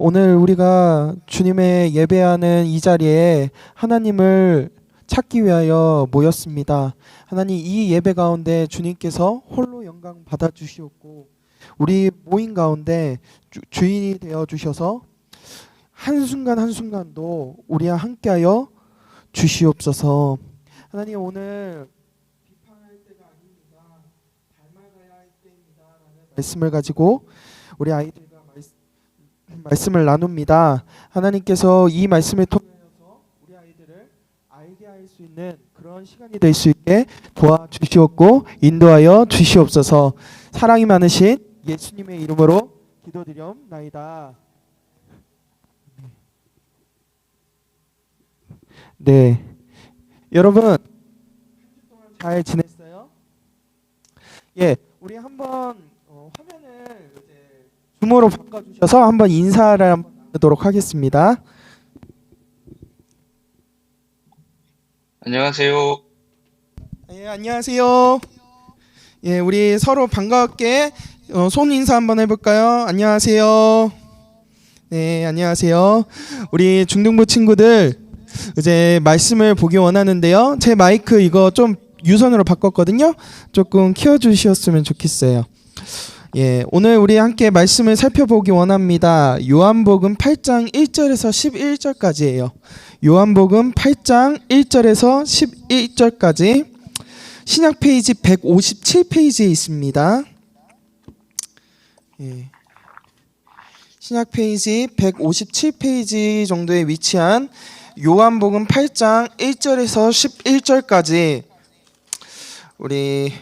오늘 우리가 주님의 예배하는 이 자리에 하나님을 찾기 위하여 모였습니다. 하나님, 이 예배 가운데 주님께서 홀로 영광 받아 주시옵고 우리 모임 가운데 주인이 되어 주셔서 한순간 한순간도 우리와 함께하여 주시옵소서. 하나님, 오늘 비판할 때가 아닙니다. 닮아가야 할 때입니다 라는 말씀을 가지고 우리 아이들과 말씀을 나눕니다. 하나님께서 이 말씀을 통해서 우리 아이들을 알게 할 수 있는 그런 시간이 될 수 있게 도와주시옵고 인도하여 주시옵소서. 사랑이 많으신 예수님의 이름으로 기도드리옵나이다. 네, 여러분 잘 지냈어요? 예, 우리 한번 화면을 이제 줌으로 바꿔주셔서 한번 인사를 한번 나누도록 하겠습니다. 안녕하세요. 예, 안녕하세요. 예, 우리 서로 반갑게 손 인사 한번 해볼까요? 안녕하세요. 네, 안녕하세요. 우리 중등부 친구들 이제 말씀을 보기 원하는데요. 제 마이크 이거 좀 유선으로 바꿨거든요. 조금 키워주셨으면 좋겠어요. 예, 오늘 우리 함께 말씀을 살펴보기 원합니다. 요한복음 8장 1절에서 11절까지예요. 요한복음 8장 1절에서 11절까지 신약 페이지 157페이지에 있습니다. 예. 신약 페이지 157페이지 정도에 위치한 요한복음 8장 1절에서 11절까지 우리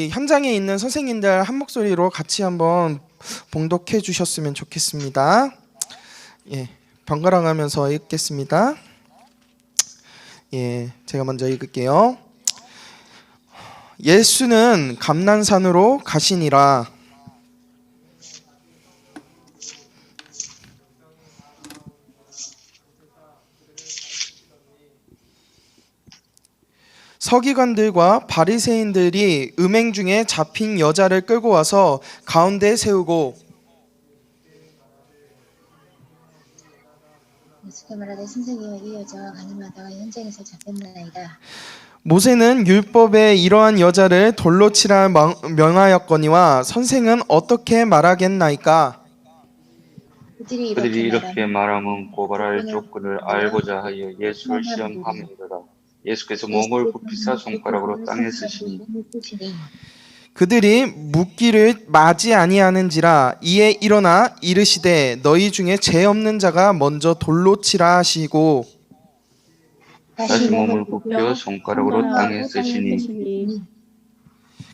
현장에 있는 선생님들 한 목소리로 같이 한번 봉독해 주셨으면 좋겠습니다. 예, 번갈아 가면서 읽겠습니다. 예, 제가 먼저 읽을게요. 예수는 감난산으로 가시니라. 서기관들과 바리새인들이 음행 중에 잡힌 여자를 끌고 와서 가운데에 세우고 예수께 말하되 선생이여, 이 여자가 가늠하다가 현장에서 잡혔나이다. 모세는 율법에 이러한 여자를 돌로 치라 명하였거니와 선생은 어떻게 말하겠나이까? 그들이 이렇게 말하면 고발할 조건을 알고자 하여 예수를 시험함이로다. 예수께서 몸을 굽히사 손가락으로 땅에 쓰시니 그들이 묻기를 마지 아니하는지라. 이에 일어나 이르시되 너희 중에 죄 없는 자가 먼저 돌로 치라 하시고 다시 몸을 굽혀 손가락으로 땅에 쓰시니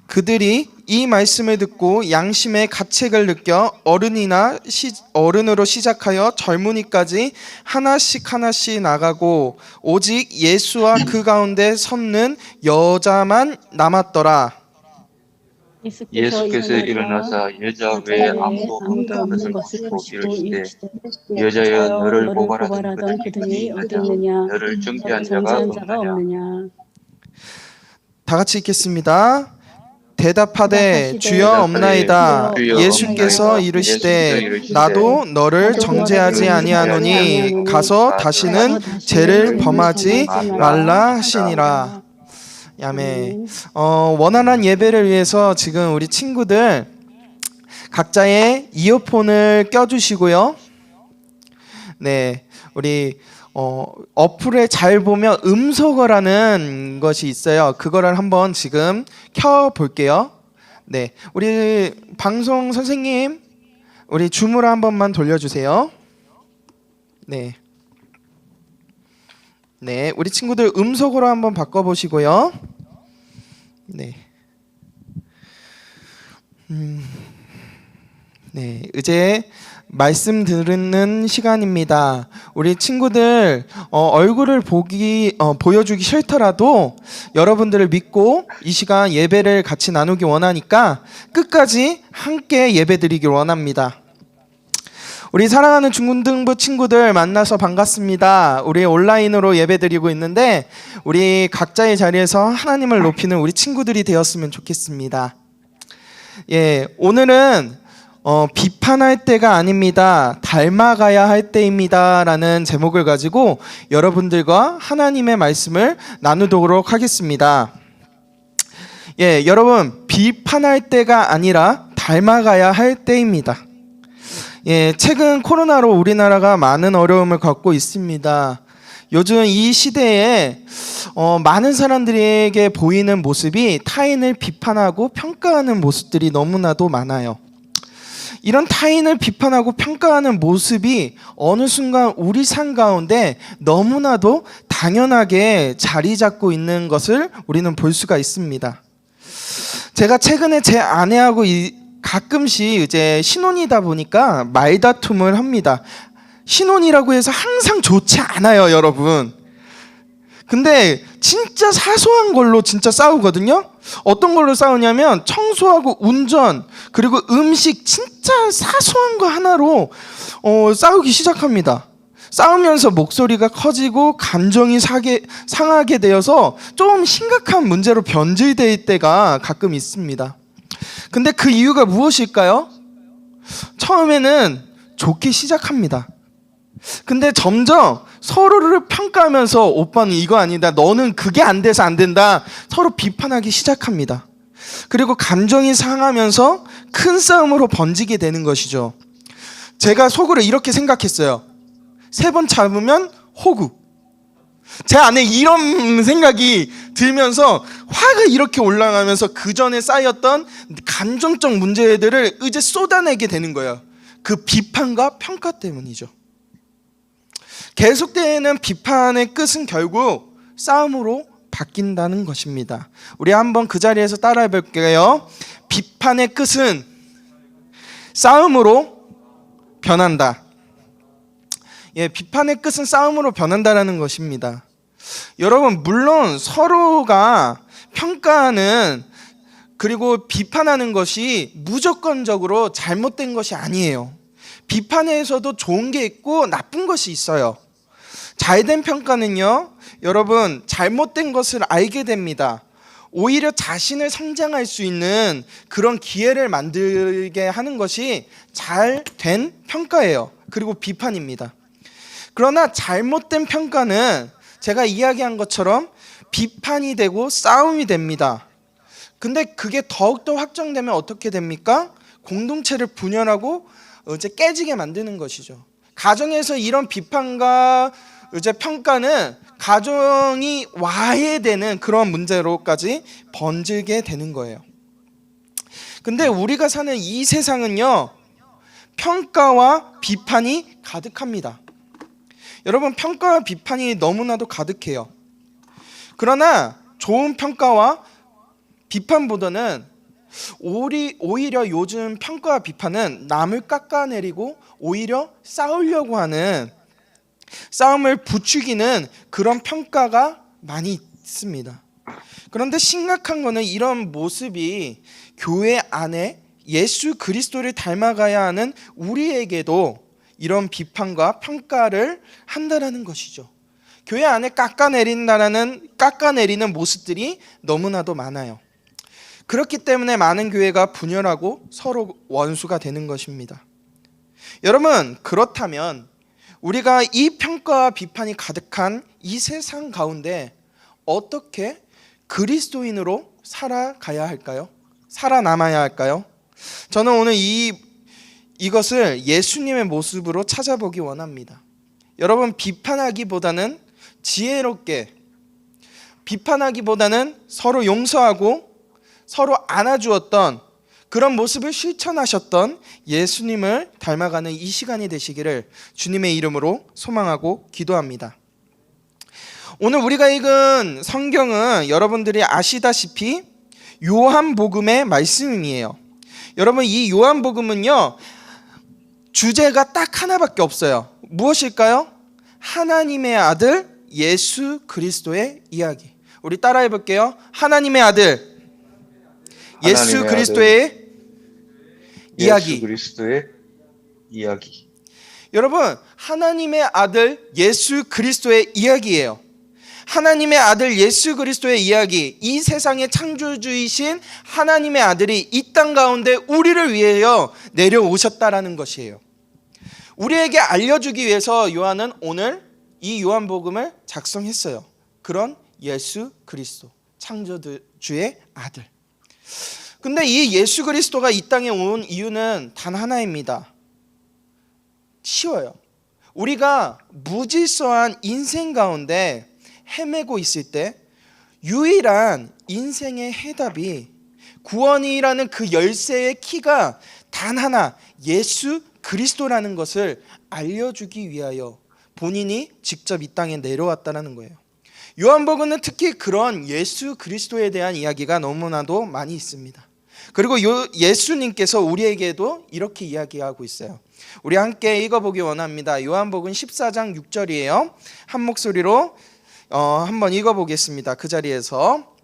그들이 이 말씀을 듣고 양심의 가책을 느껴 어른으로 시작하여 젊은이까지 하나씩 나가고 오직 예수와 그 가운데 섰는 여자만 남았더라. 예수께서 일어나사 여자 외에 아무도 없는 것을 보시고 이르시되 여자여, 너를 고발하던 그들이 어디 있느냐? 너를 정죄한 자가 없느냐? 다 같이 읽겠습니다. 대답하되 주여 없나이다. 예수께서 이르시되 나도 너를 정죄하지 아니하노니 가서 다시는 죄를 범하지 말라 하시니라. 아멘. 원활한 예배를 위해서 지금 우리 친구들 각자의 이어폰을 껴주시고요. 네, 우리 어플에 잘 보면 음소거라는 것이 있어요. 그거를 한번 지금 켜 볼게요. 네, 우리 방송 선생님, 우리 줌으로 한 번만 돌려주세요. 네, 네, 우리 친구들 음소거로 한번 바꿔보시고요. 네, 네, 이제 말씀 듣는 시간입니다. 우리 친구들 얼굴을 보여주기 싫더라도 여러분들을 믿고 이 시간 예배를 같이 나누기 원하니까 끝까지 함께 예배드리길 원합니다. 우리 사랑하는 중등부 친구들 만나서 반갑습니다. 우리 온라인으로 예배드리고 있는데 우리 각자의 자리에서 하나님을 높이는 우리 친구들이 되었으면 좋겠습니다. 예, 오늘은 비판할 때가 아닙니다. 닮아가야 할 때입니다. 라는 제목을 가지고 여러분들과 하나님의 말씀을 나누도록 하겠습니다. 예, 여러분, 비판할 때가 아니라 닮아가야 할 때입니다. 예, 최근 코로나로 우리나라가 많은 어려움을 겪고 있습니다. 요즘 이 시대에 많은 사람들에게 보이는 모습이 타인을 비판하고 평가하는 모습들이 너무나도 많아요. 이런 타인을 비판하고 평가하는 모습이 어느 순간 우리 삶 가운데 너무나도 당연하게 자리 잡고 있는 것을 우리는 볼 수가 있습니다. 제가 최근에 제 아내하고 가끔씩 이제 신혼이다 보니까 말다툼을 합니다. 신혼이라고 해서 항상 좋지 않아요, 여러분. 근데 진짜 사소한 걸로 진짜 싸우거든요. 어떤 걸로 싸우냐면 청소하고 운전 그리고 음식, 진짜 사소한 거 하나로 싸우기 시작합니다. 싸우면서 목소리가 커지고 감정이 상하게 되어서 좀 심각한 문제로 변질될 때가 가끔 있습니다. 근데 그 이유가 무엇일까요? 처음에는 좋게 시작합니다. 근데 점점 서로를 평가하면서 오빠는 이거 아니다, 너는 그게 안 돼서 안 된다, 서로 비판하기 시작합니다. 그리고 감정이 상하면서 큰 싸움으로 번지게 되는 것이죠. 제가 속으로 이렇게 생각했어요. 3번 잡으면 호구. 제 안에 이런 생각이 들면서 화가 이렇게 올라가면서 그 전에 쌓였던 감정적 문제들을 이제 쏟아내게 되는 거예요. 그 비판과 평가 때문이죠. 계속되는 비판의 끝은 결국 싸움으로 바뀐다는 것입니다. 우리 한번 그 자리에서 따라해 볼게요. 비판의 끝은 싸움으로 변한다. 예, 비판의 끝은 싸움으로 변한다라는 것입니다. 여러분, 물론 서로가 평가하는 그리고 비판하는 것이 무조건적으로 잘못된 것이 아니에요. 비판에서도 좋은 게 있고 나쁜 것이 있어요. 잘된 평가는요, 여러분, 잘못된 것을 알게 됩니다. 오히려 자신을 성장할 수 있는 그런 기회를 만들게 하는 것이 잘된 평가예요. 그리고 비판입니다. 그러나 잘못된 평가는 제가 이야기한 것처럼 비판이 되고 싸움이 됩니다. 근데 그게 더욱더 확정되면 어떻게 됩니까? 공동체를 분열하고 이제 깨지게 만드는 것이죠. 가정에서 이런 비판과 이제 평가는 가정이 와해되는 그런 문제로까지 번지게 되는 거예요. 근데 우리가 사는 이 세상은요, 평가와 비판이 가득합니다. 여러분, 평가와 비판이 너무나도 가득해요. 그러나 좋은 평가와 비판보다는 오히려 요즘 평가와 비판은 남을 깎아내리고 오히려 싸우려고 하는, 싸움을 부추기는 그런 평가가 많이 있습니다. 그런데 심각한 거는 이런 모습이 교회 안에 예수 그리스도를 닮아가야 하는 우리에게도 이런 비판과 평가를 한다라는 것이죠. 교회 안에 깎아내리는 모습들이 너무나도 많아요. 그렇기 때문에 많은 교회가 분열하고 서로 원수가 되는 것입니다. 여러분, 그렇다면 우리가 이 평가와 비판이 가득한 이 세상 가운데 어떻게 그리스도인으로 살아가야 할까요? 살아남아야 할까요? 저는 오늘 이것을 예수님의 모습으로 찾아보기 원합니다. 여러분, 비판하기보다는 지혜롭게, 비판하기보다는 서로 용서하고 서로 안아주었던 그런 모습을 실천하셨던 예수님을 닮아가는 이 시간이 되시기를 주님의 이름으로 소망하고 기도합니다. 오늘 우리가 읽은 성경은 여러분들이 아시다시피 요한복음의 말씀이에요. 여러분, 이 요한복음은요, 주제가 딱 하나밖에 없어요. 무엇일까요? 하나님의 아들 예수 그리스도의 이야기. 우리 따라해 볼게요. 하나님의 아들 예수 그리스도의 이야기. 예수 그리스도의 이야기. 여러분, 하나님의 아들 예수 그리스도의 이야기예요. 하나님의 아들 예수 그리스도의 이야기, 이 세상의 창조주이신 하나님의 아들이 이 땅 가운데 우리를 위하여 내려오셨다라는 것이에요. 우리에게 알려주기 위해서 요한은 오늘 이 요한복음을 작성했어요. 그런 예수 그리스도, 창조주의 아들. 근데 이 예수 그리스도가 이 땅에 온 이유는 단 하나입니다. 쉬워요. 우리가 무질서한 인생 가운데 헤매고 있을 때 유일한 인생의 해답이, 구원이라는 그 열쇠의 키가 단 하나, 예수 그리스도라는 것을 알려주기 위하여 본인이 직접 이 땅에 내려왔다는 거예요. 요한복음은 특히 그런 예수 그리스도에 대한 이야기가 너무나도 많이 있습니다. 그리고 예수님께서 우리에게도 이렇게 이야기하고 있어요. 우리 함께 읽어보기 원합니다. 요한복음 14장 6절이에요. 한 목소리로 한번 읽어보겠습니다. 그 자리에서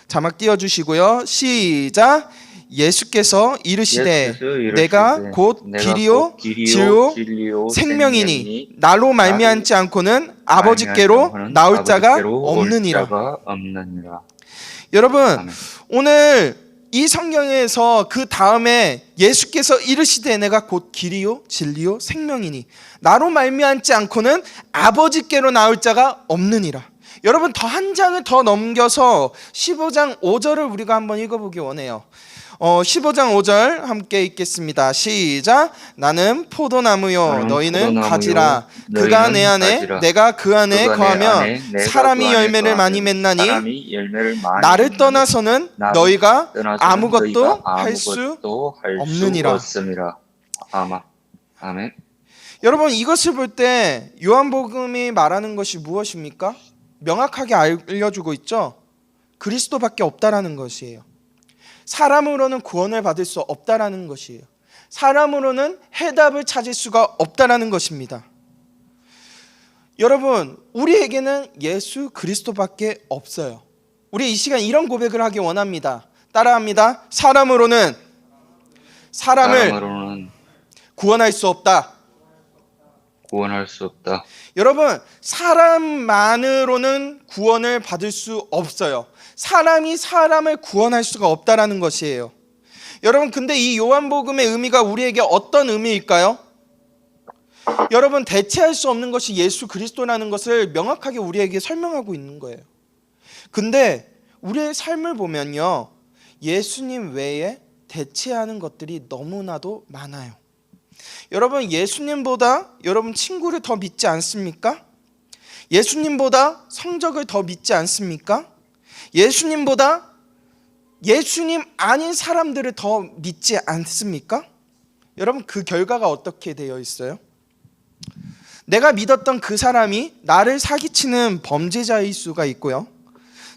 자막 띄워주시고요. 시작. 예수께서 이르시되 내가 곧 길이요 진리요 생명이니 나로 말미암지 않고는 아버지께로 나올 자가 없느니라. 여러분, 아멘. 오늘 이 성경에서 그 다음에 예수께서 이르시되 내가 곧 길이요 진리요 생명이니 나로 말미암지 않고는 아버지께로 나올 자가 없느니라. 여러분, 더 한 장을 더 넘겨서 15장 5절을 우리가 한번 읽어보기 원해요. 15장 5절 함께 읽겠습니다. 시작. 나는 포도나무요 너희는 가지라. 그가 내 안에 내가 그 안에 거하면 사람이 열매를 많이 맺나니 나를 떠나서는 너희가 아무것도 할 수 없느니라. 아멘. 여러분, 이것을 볼 때 요한복음이 말하는 것이 무엇입니까? 명확하게 알려주고 있죠. 그리스도밖에 없다라는 것이에요. 사람으로는 구원을 받을 수 없다라는 것이에요. 사람으로는 해답을 찾을 수가 없다라는 것입니다. 여러분, 우리에게는 예수 그리스도밖에 없어요. 우리 이 시간 이런 고백을 하기 원합니다. 따라합니다. 사람으로는 사람을 구원할 수 없다. 구원할 수 없다. 여러분, 사람만으로는 구원을 받을 수 없어요. 사람이 사람을 구원할 수가 없다라는 것이에요. 여러분, 근데 이 요한복음의 의미가 우리에게 어떤 의미일까요? 여러분, 대체할 수 없는 것이 예수 그리스도라는 것을 명확하게 우리에게 설명하고 있는 거예요. 근데 우리의 삶을 보면요, 예수님 외에 대체하는 것들이 너무나도 많아요. 여러분, 예수님보다 여러분 친구를 더 믿지 않습니까? 예수님보다 성적을 더 믿지 않습니까? 예수님보다 예수님 아닌 사람들을 더 믿지 않습니까? 여러분, 그 결과가 어떻게 되어 있어요? 내가 믿었던 그 사람이 나를 사기치는 범죄자일 수가 있고요.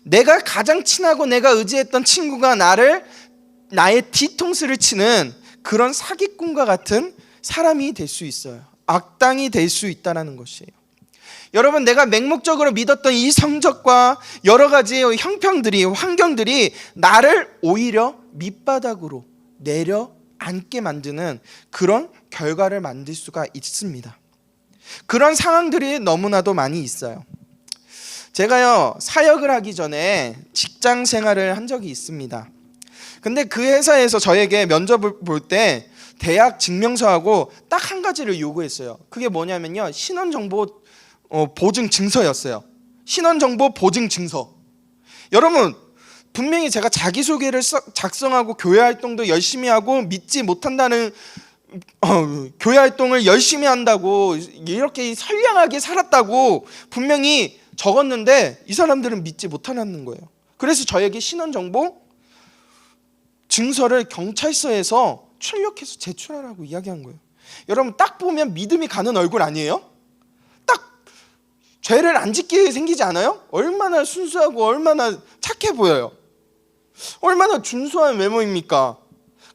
내가 가장 친하고 내가 의지했던 친구가 나의 뒤통수를 치는 그런 사기꾼과 같은 사람이 될 수 있어요. 악당이 될 수 있다는 것이에요. 여러분, 내가 맹목적으로 믿었던 이 성적과 여러 가지의 형평들이, 환경들이 나를 오히려 밑바닥으로 내려앉게 만드는 그런 결과를 만들 수가 있습니다. 그런 상황들이 너무나도 많이 있어요. 제가요, 사역을 하기 전에 직장 생활을 한 적이 있습니다. 근데 그 회사에서 저에게 면접을 볼 때 대학 증명서하고 딱 한 가지를 요구했어요. 그게 뭐냐면요, 신원정보 보증 증서였어요. 신원정보 보증 증서. 여러분, 분명히 제가 자기소개를 작성하고 교회 활동도 열심히 하고 믿지 못한다는 교회 활동을 열심히 한다고 이렇게 선량하게 살았다고 분명히 적었는데 이 사람들은 믿지 못하는 거예요. 그래서 저에게 신원정보 증서를 경찰서에서 출력해서 제출하라고 이야기한 거예요. 여러분, 딱 보면 믿음이 가는 얼굴 아니에요? 딱 죄를 안 짓게 생기지 않아요? 얼마나 순수하고 얼마나 착해 보여요. 얼마나 준수한 외모입니까?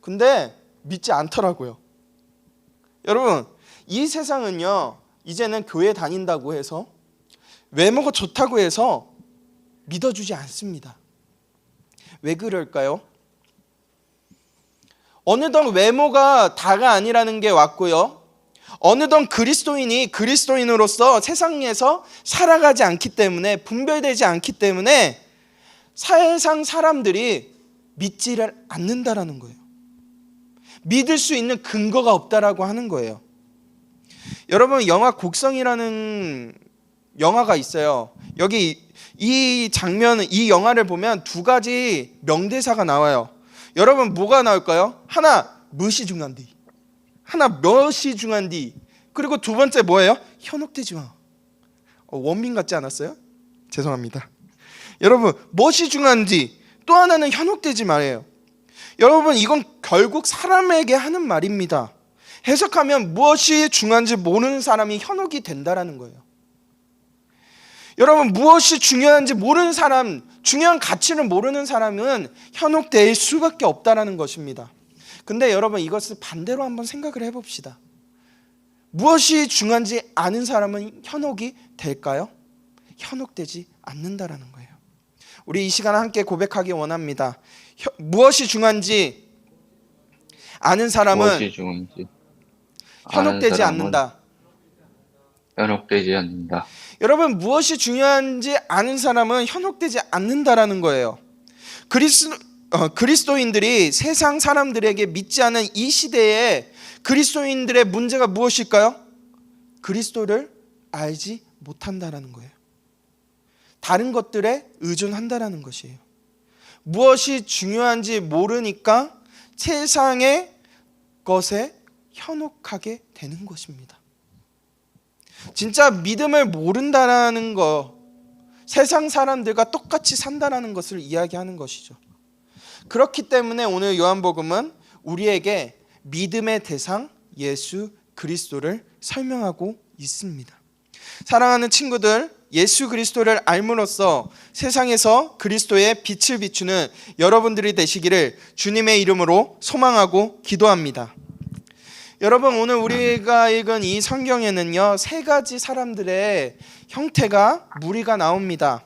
근데 믿지 않더라고요. 여러분, 이 세상은요, 이제는 교회 다닌다고 해서 외모가 좋다고 해서 믿어주지 않습니다. 왜 그럴까요? 어느덧 외모가 다가 아니라는 게 왔고요. 어느덧 그리스도인이 그리스도인으로서 세상에서 살아가지 않기 때문에, 분별되지 않기 때문에 세상 사람들이 믿지를 않는다라는 거예요. 믿을 수 있는 근거가 없다라고 하는 거예요. 여러분, 영화 곡성이라는 영화가 있어요. 여기 이 장면, 이 영화를 보면 두 가지 명대사가 나와요. 여러분, 뭐가 나올까요? 하나, 무엇이 중요한디. 하나, 무엇이 중요한디. 그리고 두 번째 뭐예요? 현혹되지 마. 원빈 같지 않았어요? 죄송합니다. 여러분, 무엇이 중요한지, 또 하나는 현혹되지 말아요. 여러분, 이건 결국 사람에게 하는 말입니다. 해석하면 무엇이 중요한지 모르는 사람이 현혹이 된다라는 거예요. 여러분, 무엇이 중요한지 모르는 사람, 중요한 가치를 모르는 사람은 현혹될 수밖에 없다라는 것입니다. 근데 여러분, 이것을 반대로 한번 생각을 해봅시다. 무엇이 중요한지 아는 사람은 현혹이 될까요? 현혹되지 않는다라는 거예요. 우리 이 시간 함께 고백하기 원합니다. 무엇이 중요한지 아는 사람은 무엇이 중요한지 현혹되지 않는다. 현혹되지 않는다. 여러분, 무엇이 중요한지 아는 사람은 현혹되지 않는다라는 거예요. 그리스도인들이 세상 사람들에게 믿지 않은 이 시대에 그리스도인들의 문제가 무엇일까요? 그리스도를 알지 못한다라는 거예요. 다른 것들에 의존한다라는 것이에요. 무엇이 중요한지 모르니까 세상의 것에 현혹하게 되는 것입니다. 진짜 믿음을 모른다라는 거, 세상 사람들과 똑같이 산다라는 것을 이야기하는 것이죠. 그렇기 때문에 오늘 요한복음은 우리에게 믿음의 대상 예수 그리스도를 설명하고 있습니다. 사랑하는 친구들, 예수 그리스도를 알므로써 세상에서 그리스도의 빛을 비추는 여러분들이 되시기를 주님의 이름으로 소망하고 기도합니다. 여러분, 오늘 우리가 읽은 이 성경에는요, 세 가지 사람들의 형태가 무리가 나옵니다.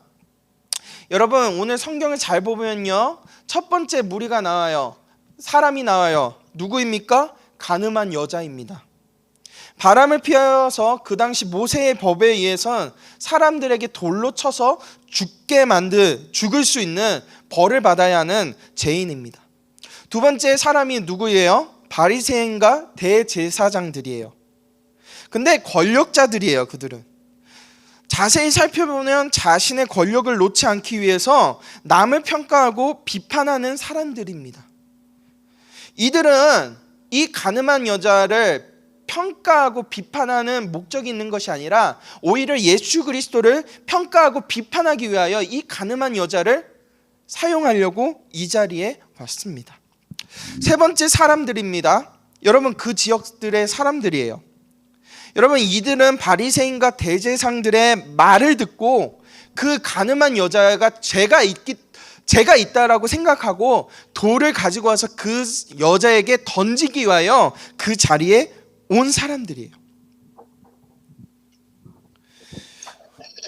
여러분, 오늘 성경을 잘 보면요, 첫 번째 무리가 나와요. 사람이 나와요. 누구입니까? 가늠한 여자입니다. 바람을 피워서 그 당시 모세의 법에 의해선 사람들에게 돌로 쳐서 죽을 수 있는 벌을 받아야 하는 죄인입니다. 두 번째 사람이 누구예요? 바리새인과 대제사장들이에요. 근데 권력자들이에요. 그들은 자세히 살펴보면 자신의 권력을 놓지 않기 위해서 남을 평가하고 비판하는 사람들입니다. 이들은 이 가늠한 여자를 평가하고 비판하는 목적이 있는 것이 아니라 오히려 예수 그리스도를 평가하고 비판하기 위하여 이 가늠한 여자를 사용하려고 이 자리에 왔습니다. 세 번째 사람들입니다. 여러분, 그 지역들의 사람들이에요. 여러분, 이들은 바리새인과 대제사장들의 말을 듣고 그 가늠한 여자가 죄가 있다라고 생각하고 돌을 가지고 와서 그 여자에게 던지기 위하여 그 자리에 온 사람들이에요.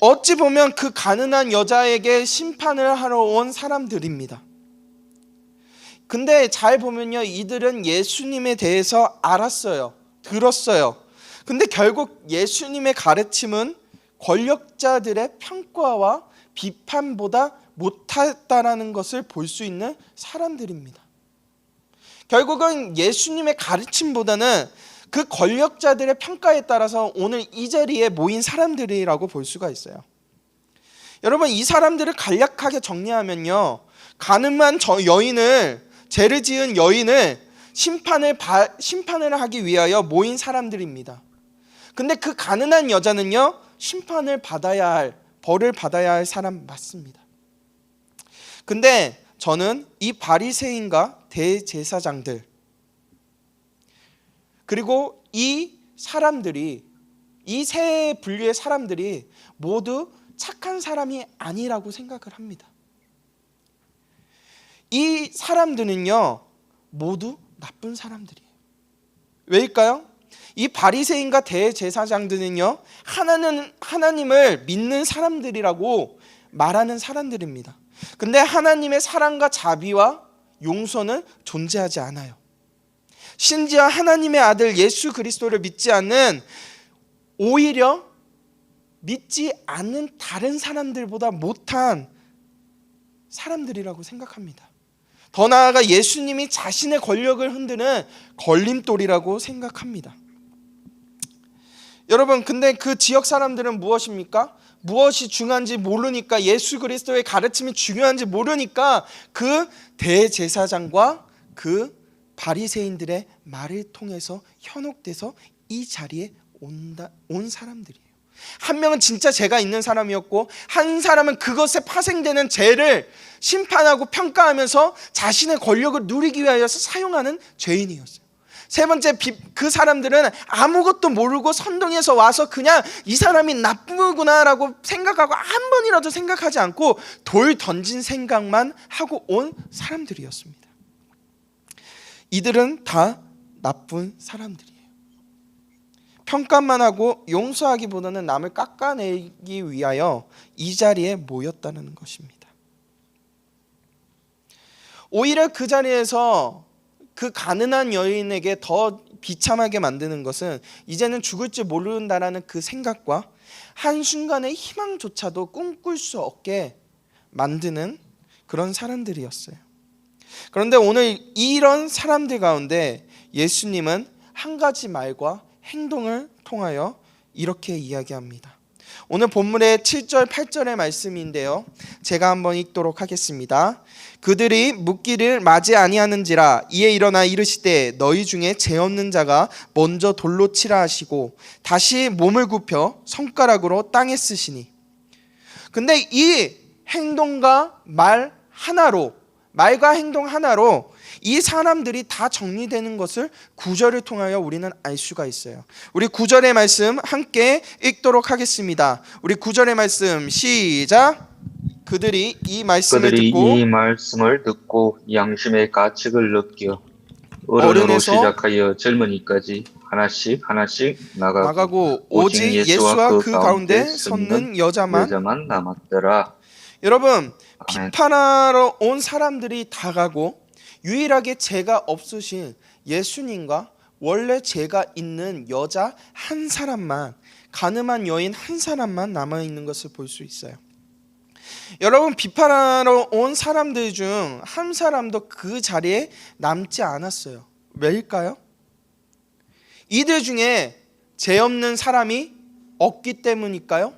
어찌 보면 그 가늠한 여자에게 심판을 하러 온 사람들입니다. 근데 잘 보면요, 이들은 예수님에 대해서 알았어요. 들었어요. 근데 결국 예수님의 가르침은 권력자들의 평가와 비판보다 못했다라는 것을 볼 수 있는 사람들입니다. 결국은 예수님의 가르침보다는 그 권력자들의 평가에 따라서 오늘 이 자리에 모인 사람들이라고 볼 수가 있어요. 여러분, 이 사람들을 간략하게 정리하면요, 가늠한 여인을, 죄를 지은 여인을 심판을 하기 위하여 모인 사람들입니다. 근데 그 가늠한 여자는요, 심판을 받아야 할, 벌을 받아야 할 사람 맞습니다. 근데 저는 이 바리새인과 대제사장들, 그리고 이 사람들이, 이 세 분류의 사람들이 모두 착한 사람이 아니라고 생각을 합니다. 이 사람들은요, 모두 나쁜 사람들이에요. 왜일까요? 이 바리새인과 대제사장들은요, 하나님을 믿는 사람들이라고 말하는 사람들입니다. 근데 하나님의 사랑과 자비와 용서는 존재하지 않아요. 심지어 하나님의 아들 예수 그리스도를 믿지 않는, 오히려 믿지 않는 다른 사람들보다 못한 사람들이라고 생각합니다. 더 나아가 예수님이 자신의 권력을 흔드는 걸림돌이라고 생각합니다. 여러분, 근데 그 지역 사람들은 무엇입니까? 무엇이 중요한지 모르니까, 예수 그리스도의 가르침이 중요한지 모르니까 그 대제사장과 그 바리새인들의 말을 통해서 현혹돼서 이 자리에 온 사람들이에요. 한 명은 진짜 죄가 있는 사람이었고, 한 사람은 그것에 파생되는 죄를 심판하고 평가하면서 자신의 권력을 누리기 위하여서 사용하는 죄인이었어요. 세 번째, 그 사람들은 아무것도 모르고 선동해서 와서 그냥 이 사람이 나쁘구나라고 생각하고 한 번이라도 생각하지 않고 돌 던진 생각만 하고 온 사람들이었습니다. 이들은 다 나쁜 사람들이에요. 평가만 하고 용서하기보다는 남을 깎아내기 위하여 이 자리에 모였다는 것입니다. 오히려 그 자리에서 그 가난한 여인에게 더 비참하게 만드는 것은 이제는 죽을 줄 모른다라는 그 생각과 한순간의 희망조차도 꿈꿀 수 없게 만드는 그런 사람들이었어요. 그런데 오늘 이런 사람들 가운데 예수님은 한 가지 말과 행동을 통하여 이렇게 이야기합니다. 오늘 본문의 7절 8절의 말씀인데요, 제가 한번 읽도록 하겠습니다. 그들이 묻기를 맞이 아니하는지라 이에 일어나 이르시되 너희 중에 죄 없는 자가 먼저 돌로 치라 하시고 다시 몸을 굽혀 손가락으로 땅에 쓰시니. 근데 이 행동과 말과 행동 하나로 이 사람들이 다 정리되는 것을 9절을 통하여 우리는 알 수가 있어요. 우리 9절의 말씀 함께 읽도록 하겠습니다. 우리 9절의 말씀 시작. 그들이 이 말씀을 듣고 양심의 가책을 느껴 어른으로 시작하여 젊은이까지 하나씩 나가고 오직 예수와 그 가운데 섰는 여자만 남았더라. 여러분, 아멘. 비판하러 온 사람들이 다 가고 유일하게 죄가 없으신 예수님과 원래 죄가 있는 여자 한 사람만, 가늠한 여인 한 사람만 남아있는 것을 볼 수 있어요. 여러분, 비판하러 온 사람들 중 한 사람도 그 자리에 남지 않았어요. 왜일까요? 이들 중에 죄 없는 사람이 없기 때문일까요?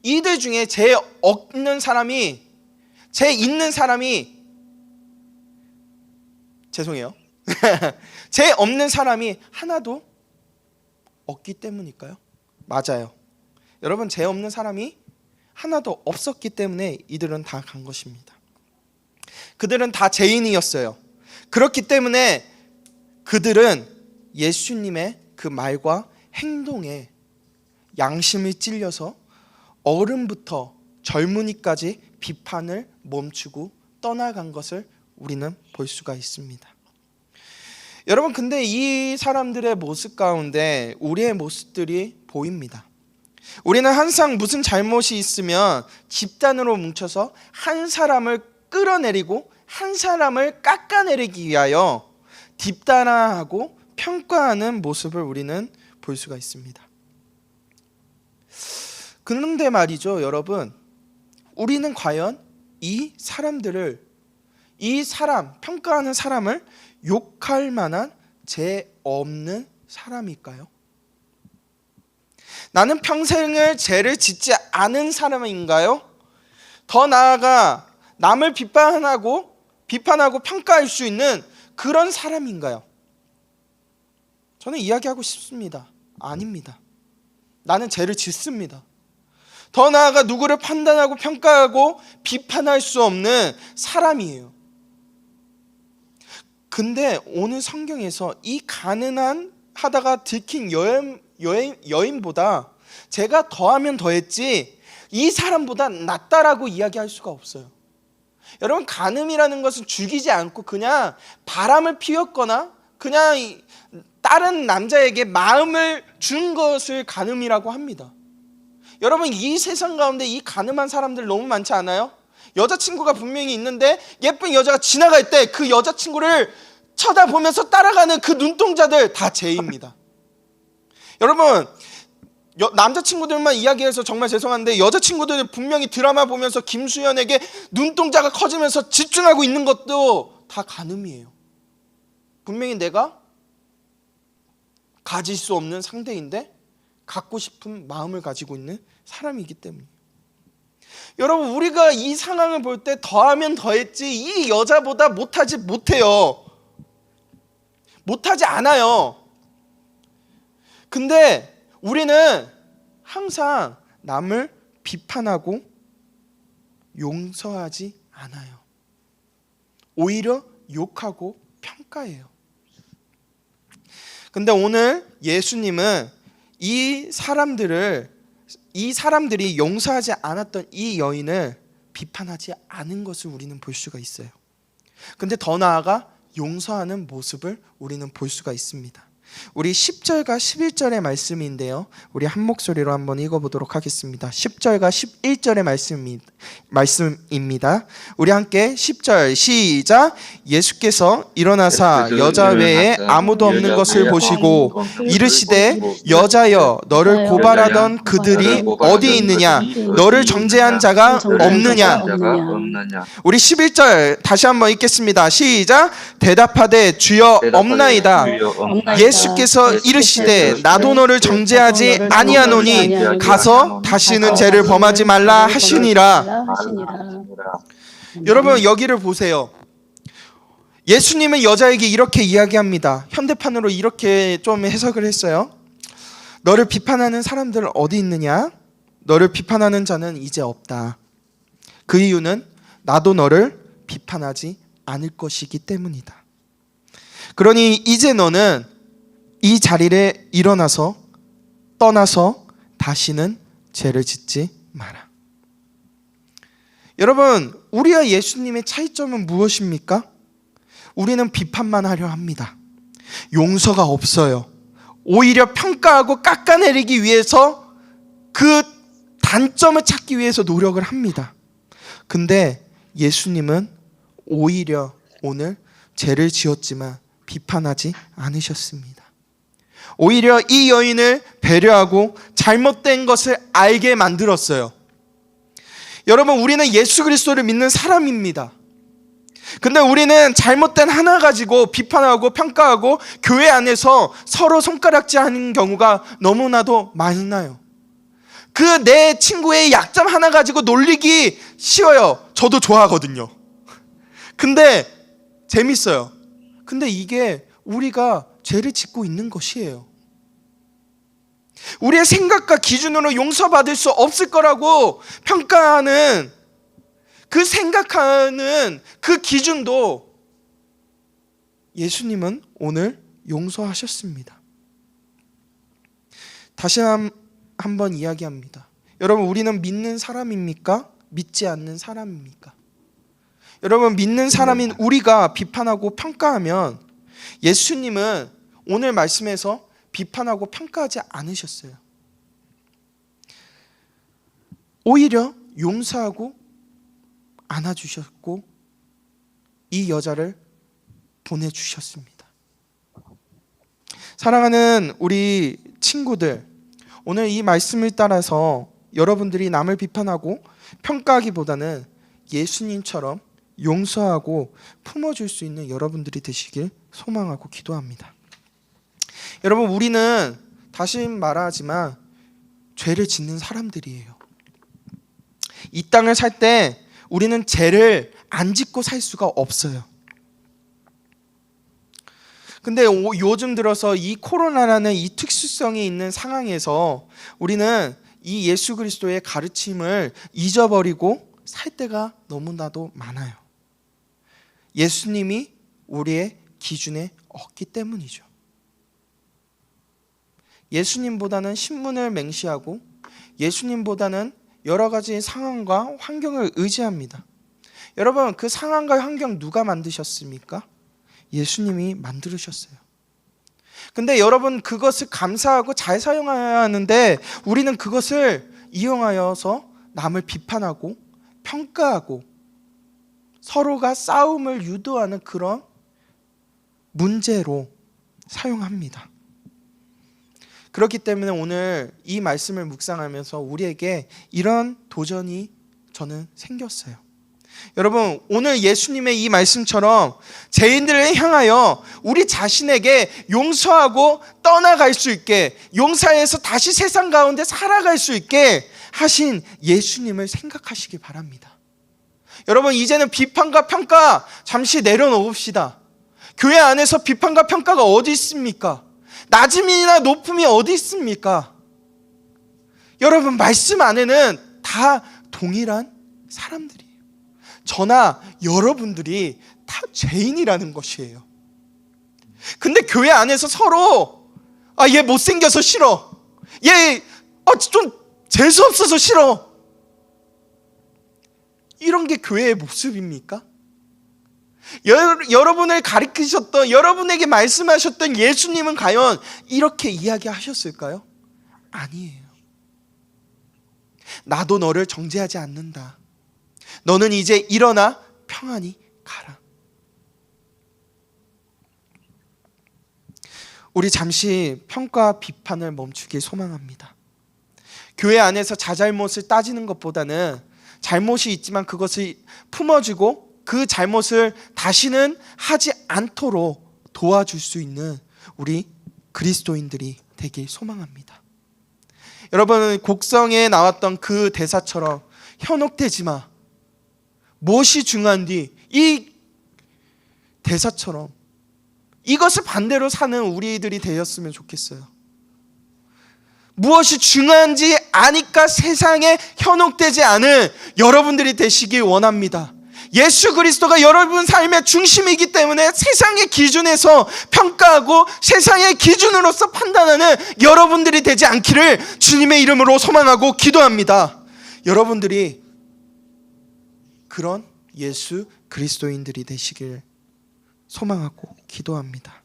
이들 중에 죄 없는 사람이, 죄 있는 사람이, 죄송해요. 죄 없는 사람이 하나도 없기 때문일까요? 맞아요. 여러분, 죄 없는 사람이 하나도 없었기 때문에 이들은 다 간 것입니다. 그들은 다 죄인이었어요. 그렇기 때문에 그들은 예수님의 그 말과 행동에 양심을 찔려서 어른부터 젊은이까지 비판을 멈추고 떠나간 것을 우리는 볼 수가 있습니다. 여러분, 근데 이 사람들의 모습 가운데 우리의 모습들이 보입니다. 우리는 항상 무슨 잘못이 있으면 집단으로 뭉쳐서 한 사람을 끌어내리고 한 사람을 깎아내리기 위하여 뒷따라하고 평가하는 모습을 우리는 볼 수가 있습니다. 그런데 말이죠, 여러분, 우리는 과연 이 평가하는 사람을 욕할 만한 죄 없는 사람일까요? 나는 평생을 죄를 짓지 않은 사람인가요? 더 나아가 남을 비판하고 평가할 수 있는 그런 사람인가요? 저는 이야기하고 싶습니다. 아닙니다. 나는 죄를 짓습니다. 더 나아가 누구를 판단하고 평가하고 비판할 수 없는 사람이에요. 근데 오늘 성경에서 이 가난하다가 들킨 여인보다 제가 더하면 더했지 이 사람보다 낫다라고 이야기할 수가 없어요. 여러분, 간음이라는 것은 죽이지 않고 그냥 바람을 피웠거나 그냥 다른 남자에게 마음을 준 것을 간음이라고 합니다. 여러분, 이 세상 가운데 이 간음한 사람들 너무 많지 않아요? 여자친구가 분명히 있는데 예쁜 여자가 지나갈 때 그 여자친구를 쳐다보면서 따라가는 그 눈동자들 다 죄입니다. 여러분, 남자친구들만 이야기해서 정말 죄송한데 여자친구들은 분명히 드라마 보면서 김수현에게 눈동자가 커지면서 집중하고 있는 것도 다 간음이에요. 분명히 내가 가질 수 없는 상대인데 갖고 싶은 마음을 가지고 있는 사람이기 때문이에요. 여러분, 우리가 이 상황을 볼 때 더하면 더했지 이 여자보다 못해요. 못하지 않아요. 근데 우리는 항상 남을 비판하고 용서하지 않아요. 오히려 욕하고 평가해요. 근데 오늘 예수님은 이 사람들이 용서하지 않았던 이 여인을 비판하지 않은 것을 우리는 볼 수가 있어요. 근데 더 나아가 용서하는 모습을 우리는 볼 수가 있습니다. 우리 10절과 11절의 말씀인데요, 우리 한 목소리로 한번 읽어보도록 하겠습니다. 10절과 11절의 말씀입니다. 우리 함께 10절 시작. 예수께서 일어나사 여자 외에 아무도 없는 것을 보시고 이르시되 여자여 너를 고발하던 그들이 어디 있느냐? 너를 정죄한 자가 없느냐? 우리 11절 다시 한번 읽겠습니다. 시작. 대답하되 주여 없나이다. 예수께서 이르시되 나도 너를 정죄하지 아니하노니 가서 다시는 죄를 범하지 말라 하시니라. 여러분, 여기를 보세요. 예수님은 여자에게 이렇게 이야기합니다. 현대판으로 이렇게 좀 해석을 했어요. 너를 비판하는 사람들 어디 있느냐? 너를 비판하는 자는 이제 없다. 그 이유는 나도 너를 비판하지 않을 것이기 때문이다. 그러니 이제 너는 이 자리를 일어나서 떠나서 다시는 죄를 짓지 마라. 여러분, 우리와 예수님의 차이점은 무엇입니까? 우리는 비판만 하려 합니다. 용서가 없어요. 오히려 평가하고 깎아내리기 위해서 그 단점을 찾기 위해서 노력을 합니다. 근데 예수님은 오히려 오늘 죄를 지었지만 비판하지 않으셨습니다. 오히려 이 여인을 배려하고 잘못된 것을 알게 만들었어요. 여러분, 우리는 예수 그리스도를 믿는 사람입니다. 근데 우리는 잘못된 하나 가지고 비판하고 평가하고 교회 안에서 서로 손가락질하는 경우가 너무나도 많아요. 그 내 친구의 약점 하나 가지고 놀리기 쉬워요. 저도 좋아하거든요. 근데 재밌어요. 근데 이게 우리가 죄를 짓고 있는 것이에요. 우리의 생각과 기준으로 용서받을 수 없을 거라고 평가하는 그 생각하는 그 기준도 예수님은 오늘 용서하셨습니다. 다시 한번 이야기합니다. 여러분, 우리는 믿는 사람입니까? 믿지 않는 사람입니까? 여러분, 믿는 사람인 우리가 비판하고 평가하면 예수님은 오늘 말씀에서 비판하고 평가하지 않으셨어요. 오히려 용서하고 안아주셨고 이 여자를 보내주셨습니다. 사랑하는 우리 친구들, 오늘 이 말씀을 따라서 여러분들이 남을 비판하고 평가하기보다는 예수님처럼 용서하고 품어줄 수 있는 여러분들이 되시길 소망하고 기도합니다. 여러분, 우리는 다시 말하지만 죄를 짓는 사람들이에요. 이 땅을 살 때 우리는 죄를 안 짓고 살 수가 없어요. 근데 요즘 들어서 이 코로나라는 이 특수성이 있는 상황에서 우리는 이 예수 그리스도의 가르침을 잊어버리고 살 때가 너무나도 많아요. 예수님이 우리의 기준에 없기 때문이죠. 예수님보다는 신문을 맹시하고 예수님보다는 여러 가지 상황과 환경을 의지합니다. 여러분, 그 상황과 환경 누가 만드셨습니까? 예수님이 만들으셨어요. 근데 여러분, 그것을 감사하고 잘 사용해야 하는데 우리는 그것을 이용하여서 남을 비판하고 평가하고 서로가 싸움을 유도하는 그런 문제로 사용합니다. 그렇기 때문에 오늘 이 말씀을 묵상하면서 우리에게 이런 도전이 저는 생겼어요. 여러분, 오늘 예수님의 이 말씀처럼 죄인들을 향하여 우리 자신에게 용서하고 떠나갈 수 있게, 용서해서 다시 세상 가운데 살아갈 수 있게 하신 예수님을 생각하시기 바랍니다. 여러분, 이제는 비판과 평가 잠시 내려놓읍시다. 교회 안에서 비판과 평가가 어디 있습니까? 낮음이나 높음이 어디 있습니까? 여러분, 말씀 안에는 다 동일한 사람들이에요. 저나 여러분들이 다 죄인이라는 것이에요. 근데 교회 안에서 서로 얘 못생겨서 싫어, 얘 좀 재수없어서 싫어, 이런 게 교회의 모습입니까? 여러분을 가르치셨던, 여러분에게 말씀하셨던 예수님은 과연 이렇게 이야기하셨을까요? 아니에요. 나도 너를 정죄하지 않는다. 너는 이제 일어나 평안히 가라. 우리 잠시 평가와 비판을 멈추길 소망합니다. 교회 안에서 자잘못을 따지는 것보다는 잘못이 있지만 그것을 품어주고 그 잘못을 다시는 하지 않도록 도와줄 수 있는 우리 그리스도인들이 되길 소망합니다. 여러분, 곡성에 나왔던 그 대사처럼 현혹되지 마. 무엇이 중요한디, 이 대사처럼 이것을 반대로 사는 우리들이 되었으면 좋겠어요. 무엇이 중요한지 아니까 세상에 현혹되지 않은 여러분들이 되시길 원합니다. 예수 그리스도가 여러분 삶의 중심이기 때문에 세상의 기준에서 평가하고 세상의 기준으로서 판단하는 여러분들이 되지 않기를 주님의 이름으로 소망하고 기도합니다. 여러분들이 그런 예수 그리스도인들이 되시길 소망하고 기도합니다.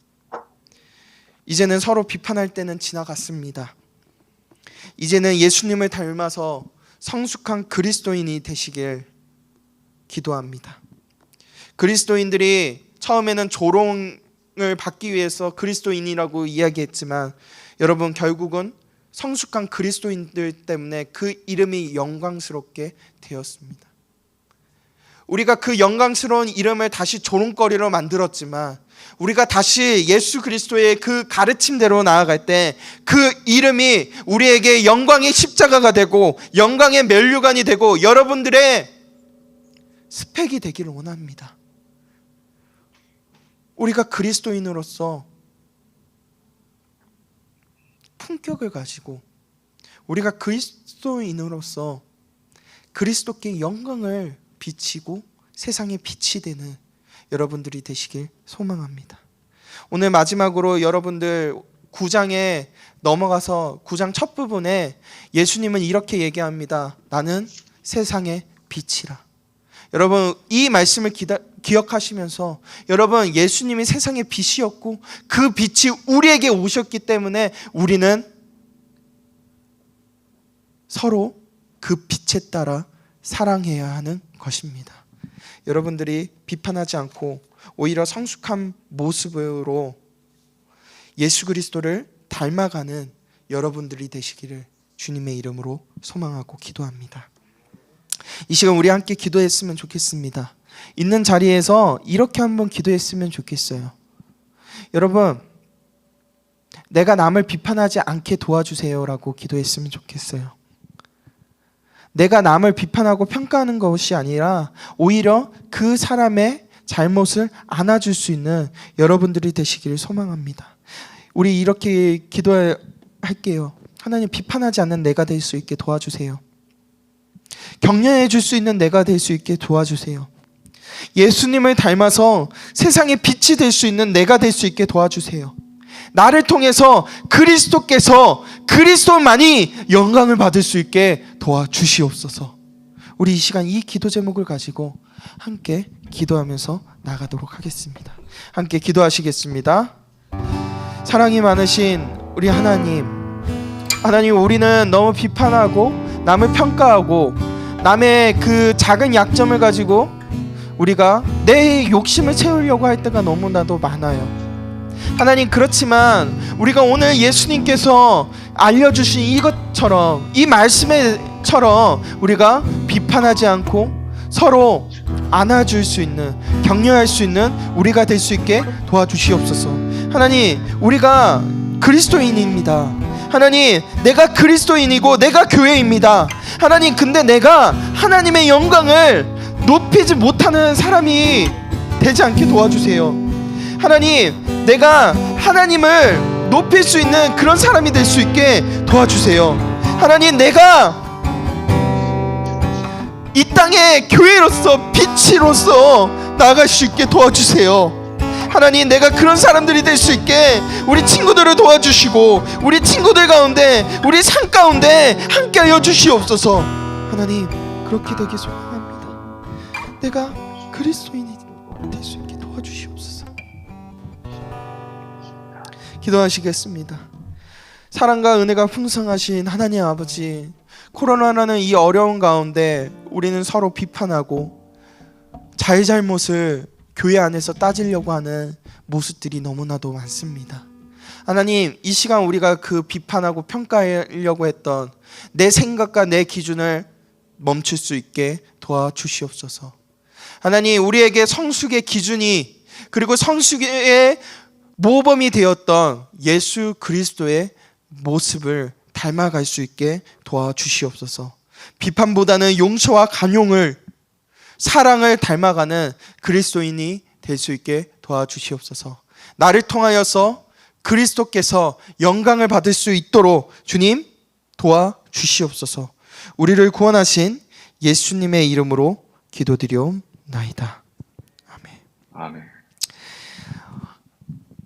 이제는 서로 비판할 때는 지나갔습니다. 이제는 예수님을 닮아서 성숙한 그리스도인이 되시길 기도합니다. 그리스도인들이 처음에는 조롱을 받기 위해서 그리스도인이라고 이야기했지만 여러분, 결국은 성숙한 그리스도인들 때문에 그 이름이 영광스럽게 되었습니다. 우리가 그 영광스러운 이름을 다시 조롱거리로 만들었지만 우리가 다시 예수 그리스도의 그 가르침대로 나아갈 때 그 이름이 우리에게 영광의 십자가가 되고 영광의 면류관이 되고 여러분들의 스펙이 되기를 원합니다. 우리가 그리스도인으로서 품격을 가지고 우리가 그리스도인으로서 그리스도께 영광을 비치고 세상의 빛이 되는 여러분들이 되시길 소망합니다. 오늘 마지막으로 여러분들 9장에 넘어가서 9장 첫 부분에 예수님은 이렇게 얘기합니다. 나는 세상의 빛이라. 여러분, 이 말씀을 기억하시면서 여러분, 예수님이 세상의 빛이었고 그 빛이 우리에게 오셨기 때문에 우리는 서로 그 빛에 따라 사랑해야 하는 것입니다. 여러분들이 비판하지 않고 오히려 성숙한 모습으로 예수 그리스도를 닮아가는 여러분들이 되시기를 주님의 이름으로 소망하고 기도합니다. 이 시간 우리 함께 기도했으면 좋겠습니다. 있는 자리에서 이렇게 한번 기도했으면 좋겠어요. 여러분, 내가 남을 비판하지 않게 도와주세요라고 기도했으면 좋겠어요. 내가 남을 비판하고 평가하는 것이 아니라 오히려 그 사람의 잘못을 안아줄 수 있는 여러분들이 되시기를 소망합니다. 우리 이렇게 기도할게요. 하나님, 비판하지 않는 내가 될 수 있게 도와주세요. 격려해 줄 수 있는 내가 될 수 있게 도와주세요. 예수님을 닮아서 세상의 빛이 될 수 있는 내가 될 수 있게 도와주세요. 나를 통해서 그리스도께서 그리스도만이 영광을 받을 수 있게 도와주시옵소서. 우리 이 시간 이 기도 제목을 가지고 함께 기도하면서 나가도록 하겠습니다. 함께 기도하시겠습니다. 사랑이 많으신 우리 하나님, 우리는 너무 비판하고 남을 평가하고 남의 그 작은 약점을 가지고 우리가 내 욕심을 채우려고 할 때가 너무나도 많아요. 하나님, 그렇지만 우리가 오늘 예수님께서 알려주신 이것처럼, 이 말씀처럼 우리가 비판하지 않고 서로 안아줄 수 있는, 격려할 수 있는 우리가 될 수 있게 도와주시옵소서. 하나님, 우리가 그리스도인입니다. 하나님, 내가 그리스도인이고 내가 교회입니다. 하나님, 근데 내가 하나님의 영광을 높이지 못하는 사람이 되지 않게 도와주세요. 하나님, 내가 하나님을 높일 수 있는 그런 사람이 될 수 있게 도와주세요. 하나님, 내가 이 땅의 교회로서, 빛으로서 나아갈 수 있게 도와주세요. 하나님, 내가 그런 사람들이 될 수 있게 우리 친구들을 도와주시고, 우리 친구들 가운데, 우리 삶 가운데 함께하여 주시옵소서. 하나님, 그렇게 되기 소원합니다. 내가 그리스도인이 될 수 있게 도와주시옵소서. 기도하시겠습니다. 사랑과 은혜가 풍성하신 하나님 아버지, 코로나라는 이 어려운 가운데 우리는 서로 비판하고 잘잘못을 교회 안에서 따지려고 하는 모습들이 너무나도 많습니다. 하나님, 이 시간 우리가 그 비판하고 평가하려고 했던 내 생각과 내 기준을 멈출 수 있게 도와주시옵소서. 하나님, 우리에게 성숙의 기준이, 그리고 성숙의 모범이 되었던 예수 그리스도의 모습을 닮아갈 수 있게 도와주시옵소서. 비판보다는 용서와 간용을, 사랑을 닮아가는 그리스도인이 될 수 있게 도와주시옵소서. 나를 통하여서 그리스도께서 영광을 받을 수 있도록 주님 도와주시옵소서. 우리를 구원하신 예수님의 이름으로 기도드리옵나이다. 아멘. 아멘.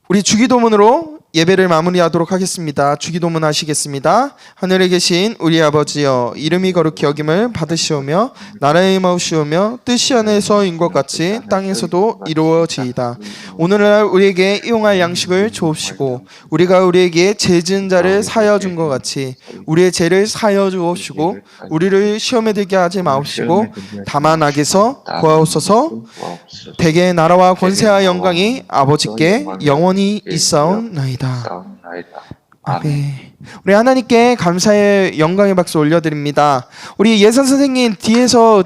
우리 주기도문으로 예배를 마무리하도록 하겠습니다. 주기도문 하시겠습니다. 하늘에 계신 우리 아버지여, 이름이 거룩히 여김을 받으시오며 나라의 마우시오며 뜻이 하늘에서인 것 같이 땅에서도 이루어지이다. 오늘날 우리에게 일용할 양식을 주옵시고, 우리가 우리에게 죄 지은 자를 사하여 준 것 같이 우리의 죄를 사하여 주옵시고, 우리를 시험에 들게 하지 마옵시고 다만 악에서 구하옵소서. 대개의 나라와 권세와 영광이 아버지께 영원히 있사옵나이다. 아멘. 우리 하나님께 감사의 영광의 박수 올려드립니다. 우리 예선 선생님 뒤에서